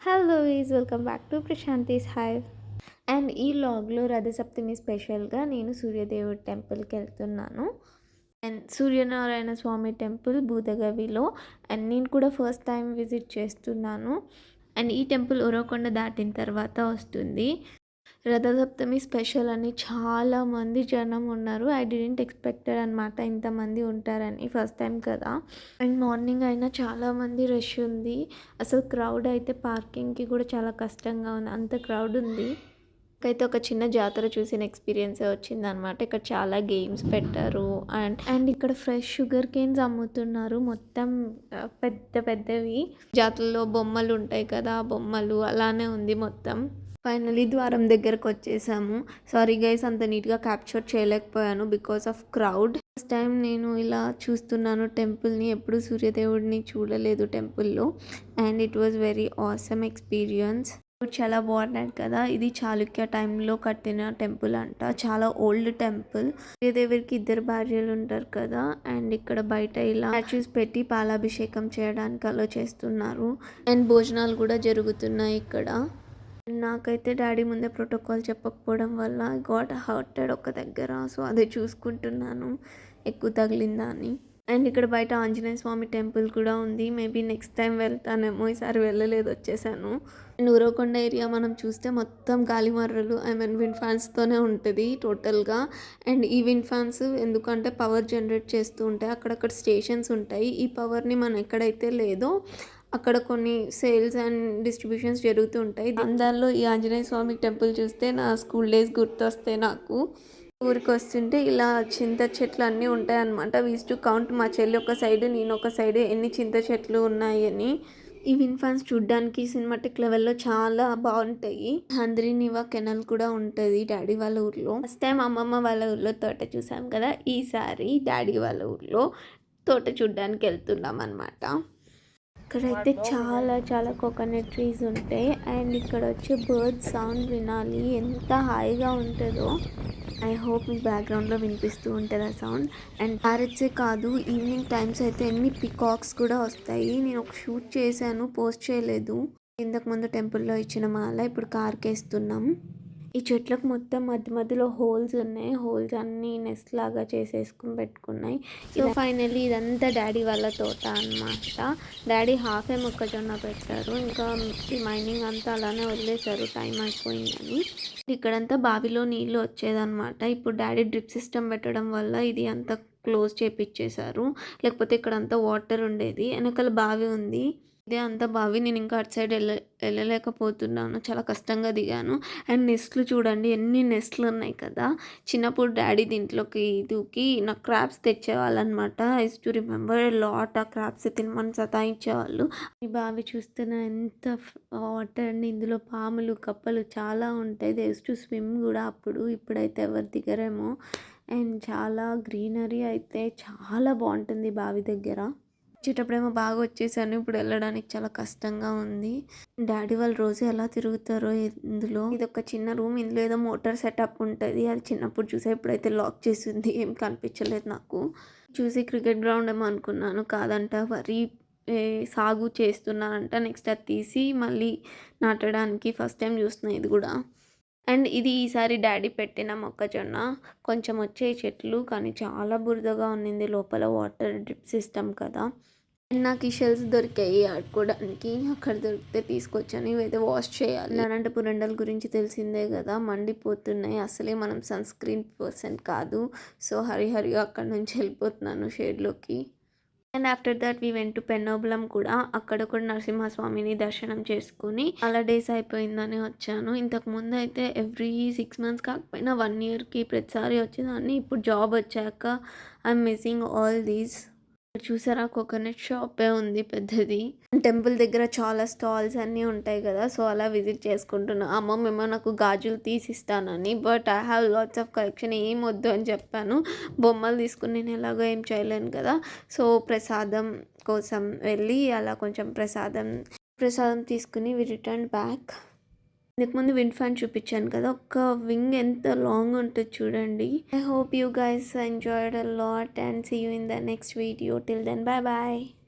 Hello is welcome back to Prashanti's hive. And ఈ లాగ్లో రథసప్తమి స్పెషల్గా నేను సూర్యదేవుడి టెంపుల్కి వెళ్తున్నాను. అండ్ సూర్యనారాయణ స్వామి టెంపుల్ బూదగవిలో. అండ్ నేను కూడా ఫస్ట్ టైం విజిట్ చేస్తున్నాను. అండ్ ఈ టెంపుల్ ఉరవకొండ దాటిన తర్వాత వస్తుంది. రథసప్తమి స్పెషల్ అని చాలామంది జనం ఉన్నారు. ఐ డిడెంట్ ఎక్స్పెక్టెడ్ అనమాట ఇంతమంది ఉంటారని, ఫస్ట్ టైం కదా. అండ్ మార్నింగ్ అయినా చాలామంది రష్ ఉంది. అసలు క్రౌడ్ అయితే పార్కింగ్కి కూడా చాలా కష్టంగా ఉంది, అంత క్రౌడ్ ఉంది. అయితే ఒక చిన్న జాతర చూసిన ఎక్స్పీరియన్సే వచ్చిందనమాట. ఇక్కడ చాలా గేమ్స్ పెట్టారు. అండ్ ఇక్కడ ఫ్రెష్ షుగర్ కేన్స్ అమ్ముతున్నారు, మొత్తం పెద్ద పెద్దవి. జాతరలో బొమ్మలు ఉంటాయి కదా, బొమ్మలు అలానే ఉంది మొత్తం. ఫైనలీ ద్వారం దగ్గరకు వచ్చేసాము. సారీ గైస్, అంత నీట్గా క్యాప్చర్ చేయలేకపోయాను because of crowd. First time నేను ఇలా చూస్తున్నాను టెంపుల్ని, ఎప్పుడు సూర్యదేవుడిని చూడలేదు టెంపుల్లో. And it was very awesome experience. చాలా బాగున్నాడు కదా. ఇది చాళుక్య టైంలో కట్టిన టెంపుల్ అంట, చాలా ఓల్డ్ టెంపుల్. సూర్యదేవుడికి ఇద్దరు భార్యలు ఉంటారు కదా. అండ్ ఇక్కడ బయట ఇలా స్టాచ్యూస్ పెట్టి పాలాభిషేకం చేయడానికి అలో చేస్తున్నారు. అండ్ భోజనాలు కూడా జరుగుతున్నాయి ఇక్కడ. నాకైతే డాడీ ముందే ప్రోటోకాల్ చెప్పకపోవడం వల్ల గాట్ హర్టెడ్ ఒక దగ్గర. సో అదే చూసుకుంటున్నాను ఎక్కువ తగిలిందా అని. అండ్ ఇక్కడ బయట ఆంజనేయ స్వామి టెంపుల్ కూడా ఉంది. మేబీ నెక్స్ట్ టైం వెళ్తానేమో, ఈసారి వెళ్ళలేదు, వచ్చేసాను. అండ్ ఊరవకొండ ఏరియా మనం చూస్తే మొత్తం గాలిమర్రలు, విండ్ ఫ్యాన్స్తోనే ఉంటుంది టోటల్గా. అండ్ ఈ విండ్ ఫ్యాన్స్ ఎందుకంటే పవర్ జనరేట్ చేస్తూ ఉంటాయి, అక్కడక్కడ స్టేషన్స్ ఉంటాయి. ఈ పవర్ని మనం ఎక్కడైతే లేదో అక్కడ కొన్ని సేల్స్ అండ్ డిస్ట్రిబ్యూషన్స్ జరుగుతూ ఉంటాయి. దానిలో ఈ ఆంజనేయ స్వామి టెంపుల్ చూస్తే నా స్కూల్ డేస్ గుర్తొస్తాయి నాకు. ఊరికి వస్తుంటే ఇలా చింత చెట్లు అన్నీ ఉంటాయి అన్నమాట. వీస్ టు కౌంట్, మా చెల్లి ఒక సైడ్ నేను ఒక సైడ్, ఎన్ని చింత చెట్లు ఉన్నాయని. ఈ విన్ ఫ్యాన్స్ చూడ్డానికి సినిమాటిక్ లెవెల్లో చాలా బాగుంటాయి. హంద్రీనివా కెనల్ కూడా ఉంటుంది డాడీ వాళ్ళ ఊర్లో. ఫస్ట్ టైం అమ్మమ్మ వాళ్ళ ఊర్లో తోట చూసాం కదా, ఈసారి డాడీ వాళ్ళ ఊర్లో తోట చూడ్డానికి వెళ్తున్నాం అనమాట. ఇక్కడైతే చాలా చాలా కోకోనట్ ట్రీస్ ఉంటాయి. అండ్ ఇక్కడ వచ్చే బర్డ్ సౌండ్ వినాలి, ఎంత హాయిగా ఉంటుందో. ఐ హోప్ మీకు బ్యాక్గ్రౌండ్లో వినిపిస్తూ ఉంటుంది ఆ సౌండ్. అండ్ ప్యారెట్సే కాదు, ఈవినింగ్ టైమ్స్ అయితే ఎన్ని పికాక్స్ కూడా వస్తాయి. నేను ఒక షూట్ చేశాను, పోస్ట్ చేయలేదు. ఇంతకు ముందు టెంపుల్లో ఇచ్చిన మాల ఇప్పుడు కార్కి వేస్తున్నాం. ఈ చెట్లకు మొత్తం మధ్యలో హోల్స్ ఉన్నాయి. హోల్స్ అన్నీ నెస్ట్ లాగా చేసేసుకుని పెట్టుకున్నాయి. సో ఫైనల్లీ ఇదంతా డాడీ వాళ్ళ తోట అన్నమాట. డాడీ హాఫే మొక్కజొన్న పెట్టారు, ఇంకా ఈ మైనింగ్ అంతా అలానే వదిలేశారు టైం అయిపోయిందని. ఇక్కడంతా బావిలో నీళ్ళు వచ్చేదన్నమాట. ఇప్పుడు డాడీ డ్రిప్ సిస్టమ్ పెట్టడం వల్ల ఇది అంతా క్లోజ్ చేపిచ్చేశారు, లేకపోతే ఇక్కడంతా వాటర్ ఉండేది. వెనకాల బావి ఉంది, ఇదే అంత బావి. నేను ఇంకా అటు సైడ్ వెళ్ళలేకపోతున్నాను, చాలా కష్టంగా దిగాను. అండ్ నెస్ట్లు చూడండి, ఎన్ని నెస్ట్లు ఉన్నాయి కదా. చిన్నప్పుడు డాడీ దీంట్లోకి దూకి నాకు క్రాబ్స్ తెచ్చేవాళ్ళనమాట. ఐస్ టు రిమెంబర్ లాట్ ఆ క్రాబ్స్ తినమని సతాయించేవాళ్ళు. ఈ బావి చూస్తున్న ఎంత వాటర్ అండి, ఇందులో పాములు కప్పలు చాలా ఉంటాయి. దేస్ టు స్విమ్ కూడా అప్పుడు, ఇప్పుడైతే ఎవరు దిగరేమో. అండ్ చాలా గ్రీనరీ అయితే చాలా బాగుంటుంది బావి దగ్గర. వచ్చేటప్పుడేమో బాగా వచ్చేసాను, ఇప్పుడు వెళ్ళడానికి చాలా కష్టంగా ఉంది. డాడీ వాళ్ళు రోజు ఎలా తిరుగుతారో ఇందులో. ఇది ఒక చిన్న రూమ్, ఇందులో ఏదో మోటార్ సెటప్ ఉంటుంది. అది చిన్నప్పుడు చూసా, ఇప్పుడైతే లాక్ చేసింది, ఏం కనిపించలేదు నాకు. చూసి క్రికెట్ గ్రౌండ్ ఏమో అనుకున్నాను, కాదంట వరి సాగు చేస్తున్నానంట. నెక్స్ట్ అది తీసి మళ్ళీ నాటడానికి ఫస్ట్ టైం చూస్తున్నాను ఇది కూడా. అండ్ ఇది ఈసారి డాడీ పెట్టిన మొక్కజొన్న. కొంచెం వచ్చే చెట్లు కానీ చాలా బురదగా ఉన్నింది లోపల, వాటర్ డ్రిప్ సిస్టమ్ కదా. అండ్ నాకు ఈ షెల్స్ దొరికాయి ఆడుకోవడానికి, అక్కడ దొరికితే తీసుకొచ్చాను. ఇవైతే వాష్ చేయాలి. అనంతపురం ఎండల గురించి తెలిసిందే కదా, మండిపోతున్నాయి. అసలే మనం సన్ స్క్రీన్ పర్సన్ కాదు. సో హరిగా అక్కడ నుంచి వెళ్ళిపోతున్నాను షేడ్లోకి. And after that we went to Pennobulam కూడా. అక్కడ కూడా నరసింహస్వామిని దర్శనం చేసుకుని అలా డేస్ అయిపోయిందని వచ్చాను. ఇంతకు ముందు అయితే ఎవ్రీ 6 months కాకపోయినా 1 yearకి ప్రతిసారి వచ్చేదాన్ని. ఇప్పుడు జాబ్ వచ్చాక ఐఎమ్ మిస్సింగ్ ఆల్ దీస్. చూసారా, కోకోనట్ షాపే ఉంది పెద్దది. టెంపుల్ దగ్గర చాలా స్టాల్స్ అన్నీ ఉంటాయి కదా, సో అలా విజిట్ చేసుకుంటున్నా. అమ్మమ్మేమో నాకు గాజులు తీసిస్తానని, but I have lots of collection, ఏం వద్దు అని చెప్పాను. బొమ్మలు తీసుకుని నేను ఎలాగో ఏం చేయలేను కదా. సో ప్రసాదం కోసం వెళ్ళి అలా కొంచెం ప్రసాదం తీసుకుని వి రిటర్న్ బ్యాక్. ఇంతకు ముందు విండ్ ఫ్యాన్ చూపించాను కదా, ఒక వింగ్ ఎంత లాంగ్ ఉంటుంది చూడండి. I hope you guys enjoyed a lot and see you in the next video. Till then, bye bye.